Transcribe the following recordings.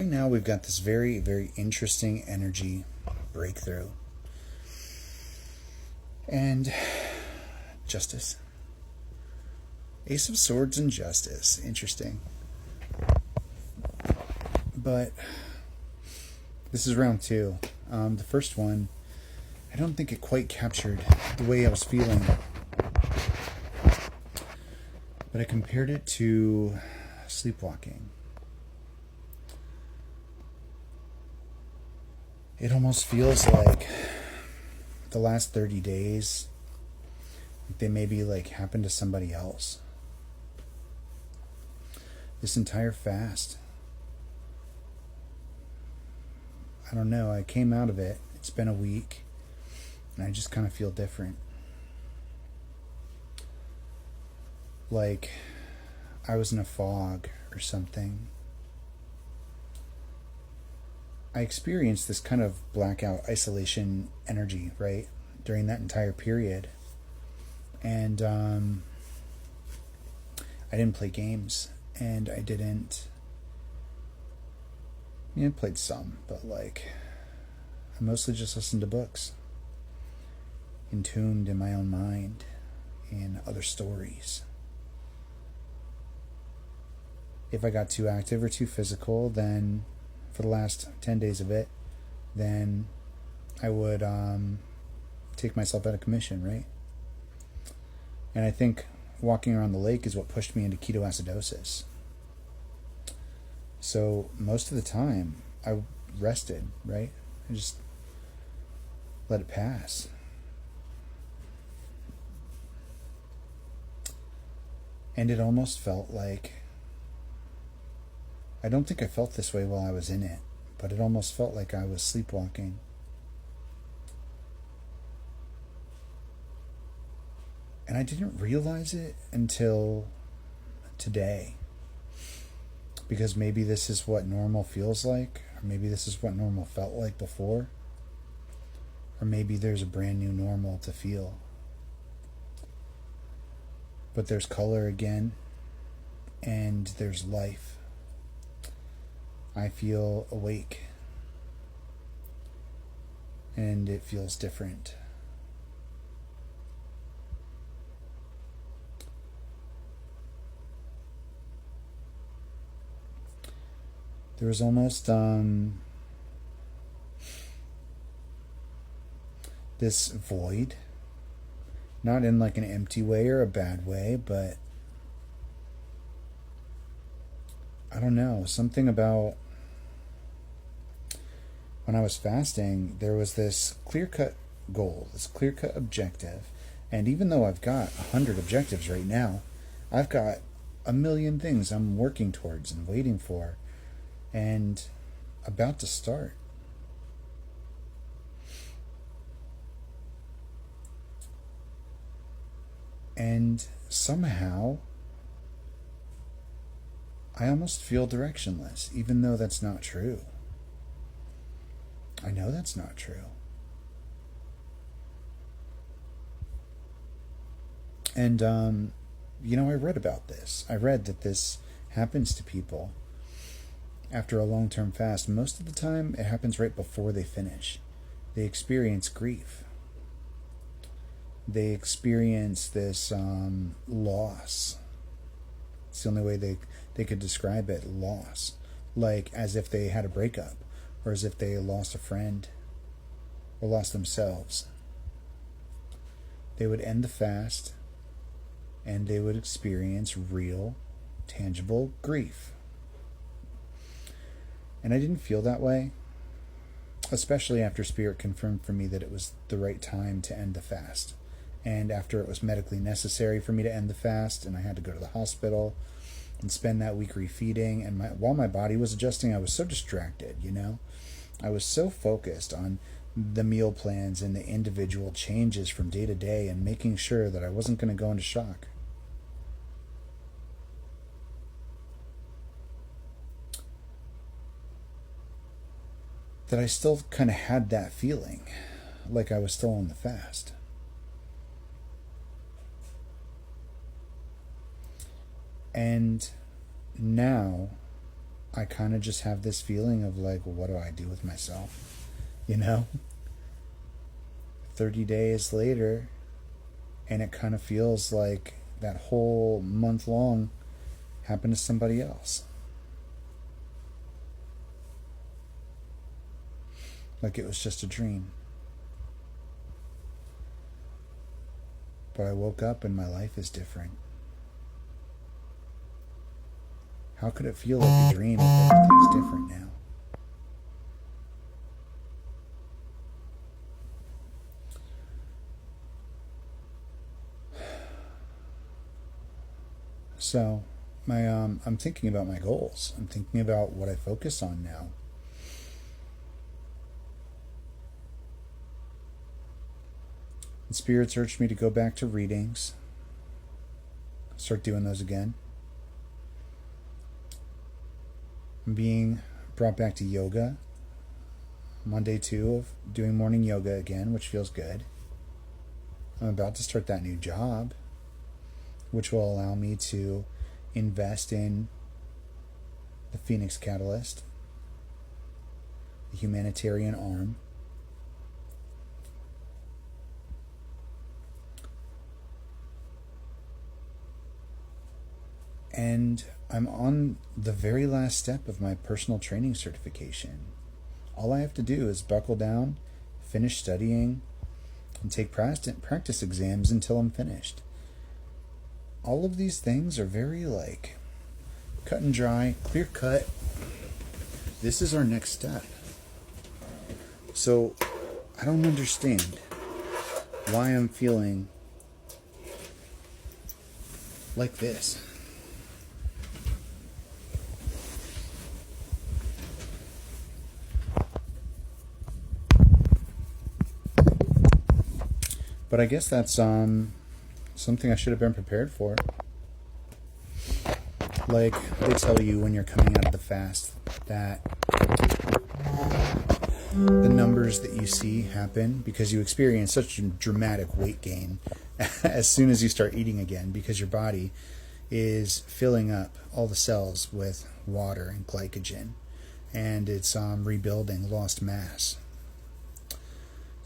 Right now, we've got this very, very interesting energy breakthrough. And justice. Ace of Swords and Justice. Interesting. But this is round two. The first one, I don't think it quite captured the way I was feeling. But I compared it to sleepwalking. It almost feels like the last 30 days, they maybe like happened to somebody else. This entire fast, I don't know, I came out of it. It's been a week, and I just kind of feel different. Like I was in a fog or something. I experienced this kind of blackout isolation energy, right, during that entire period. And I didn't play games, and I didn't. I played some, but like, I mostly just listened to books, entombed in my own mind, in other stories. If I got too active or too physical, then for the last 10 days of it, then I would take myself out of commission, right? And I think walking around the lake is what pushed me into ketoacidosis. So most of the time, I rested, right? I just let it pass. And it almost felt like, I don't think I felt this way while I was in it, but it almost felt like I was sleepwalking. And I didn't realize it until today. Because maybe this is what normal feels like, or maybe this is what normal felt like before, or maybe there's a brand new normal to feel. But there's color again, and there's life. I feel awake, and it feels different. There was almost this void, not in like an empty way or a bad way, but I don't know, something about when I was fasting, there was this clear-cut goal, this clear-cut objective. And even though I've got 100 objectives right now, I've got a million things I'm working towards and waiting for and about to start. And somehow, I almost feel directionless, even though that's not true. I know that's not true. And, I read about this. I read that this happens to people after a long-term fast. Most of the time, it happens right before they finish. They experience grief. They experience this loss. It's the only way they could describe it, loss. Like as if they had a breakup, or as if they lost a friend, or lost themselves. They would end the fast, and they would experience real, tangible grief. And I didn't feel that way, especially after Spirit confirmed for me that it was the right time to end the fast. And after it was medically necessary for me to end the fast, and I had to go to the hospital and spend that week refeeding. And while my body was adjusting, I was so distracted, I was so focused on the meal plans and the individual changes from day to day and making sure that I wasn't going to go into shock. That I still kind of had that feeling, like I was still on the fast. And now I kind of just have this feeling of like, what do I do with myself? You know? 30 days later, and it kind of feels like that whole month long happened to somebody else. Like it was just a dream. But I woke up and my life is different. How could it feel like a dream if everything's different now? So, I'm thinking about my goals. I'm thinking about what I focus on now. And spirits urged me to go back to readings, start doing those again. I'm being brought back to yoga. I'm on day 2 of doing morning yoga again, which feels good. I'm about to start that new job, which will allow me to invest in the Phoenix Catalyst, the humanitarian arm. And I'm on the very last step of my personal training certification. All I have to do is buckle down, finish studying, and take practice exams until I'm finished. All of these things are very like cut and dry, clear cut. This is our next step. So I don't understand why I'm feeling like this. But I guess that's something I should have been prepared for. Like they tell you when you're coming out of the fast that the numbers that you see happen because you experience such a dramatic weight gain as soon as you start eating again, because your body is filling up all the cells with water and glycogen, and it's rebuilding lost mass.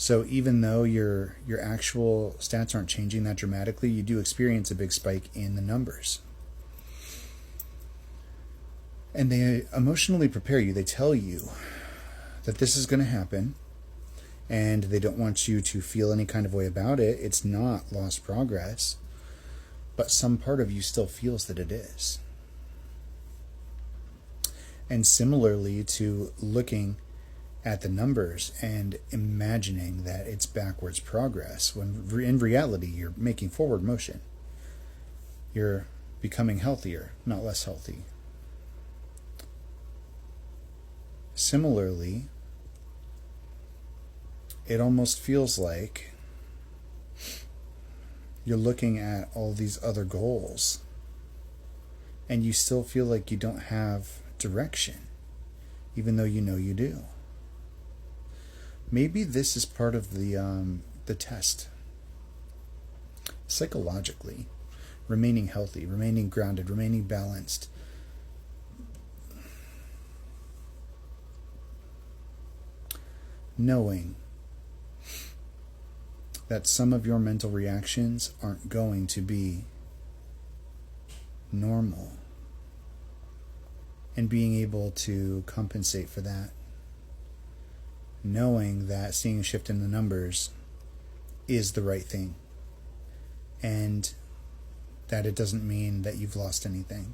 So even though your actual stats aren't changing that dramatically, you do experience a big spike in the numbers. And they emotionally prepare you. They tell you that this is going to happen, and they don't want you to feel any kind of way about it. It's not lost progress, but some part of you still feels that it is. And similarly to looking at the numbers and imagining that it's backwards progress, when in reality you're making forward motion. You're becoming healthier, not less healthy. Similarly, it almost feels like you're looking at all these other goals and you still feel like you don't have direction, even though you know you do. Maybe this is part of the test. Psychologically, remaining healthy, remaining grounded, remaining balanced. Knowing that some of your mental reactions aren't going to be normal, and being able to compensate for that. Knowing that seeing a shift in the numbers is the right thing, and that it doesn't mean that you've lost anything.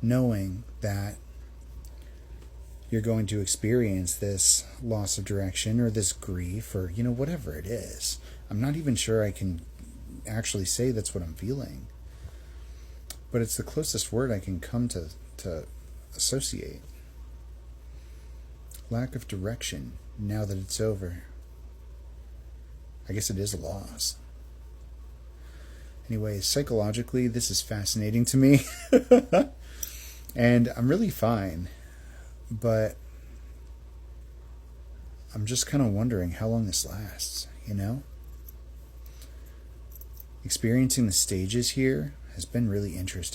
Knowing that you're going to experience this loss of direction or this grief or, whatever it is. I'm not even sure I can actually say that's what I'm feeling, but it's the closest word I can come to associate. Lack of direction now that it's over. I guess it is a loss. Anyway, psychologically, this is fascinating to me. And I'm really fine. But I'm just kind of wondering how long this lasts, experiencing the stages here has been really interesting.